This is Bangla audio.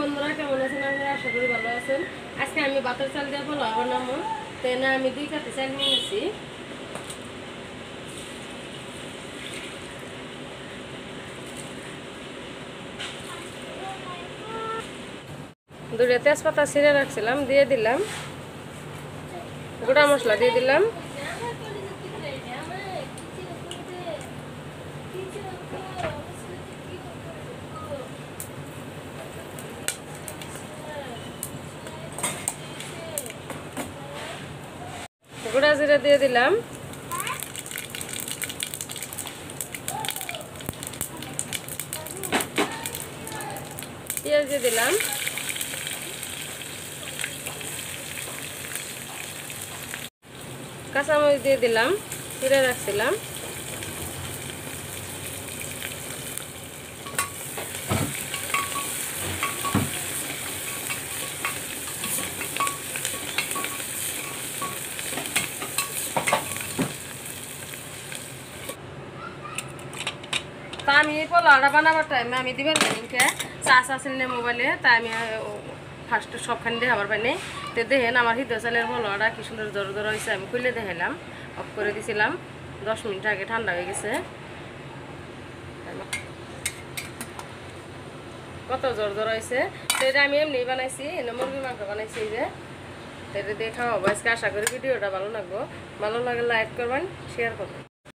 বন্ধুরা, কেমন আছেন? আমি আশা করি ভালো আছেন। আজকে আমি বাতার চাল দিয়ে পোলাও বানাবো। তো না আমি 2 কাঠি চাল নিয়েছি। দুটো তেজপাতা ছিঁড়ে রাখছিলাম, দিয়ে দিলাম। গোটা মশলা দিয়ে দিলাম। গোটা জিরা দিয়ে দিলাম। পেঁয়াজ দিয়ে দিলাম। কাঁচামরিচ দিয়ে দিলাম, ছিঁড়ে রাখছিলাম। তা আমি পোলাওটা বানাবার টাইমে আমি দিবেন লিঙ্কে চাষ আসলে মোবাইলে, তাই আমি ফার্স্ট সবখানে দেখাবার পাইনি। তো দেখেন আমার হৃদয় চালের পোলাওটা কি সুন্দর জোর জোর হয়েছে। আমি খুলে দেখাইলাম, অফ করে দিছিলাম। 10 মিনিট আগে ঠান্ডা হয়ে গেছে। কত জোর জোর হয়েছে। তো এটা আমি এমনি বানাইছি, মুরগির মাংস বানাইছি। এই যে এটা দিয়ে খাওয়াবো আজকে। আশা করি ভিডিওটা ভালো লাগবো। ভালো লাগলে লাইক করবেন, শেয়ার করবেন।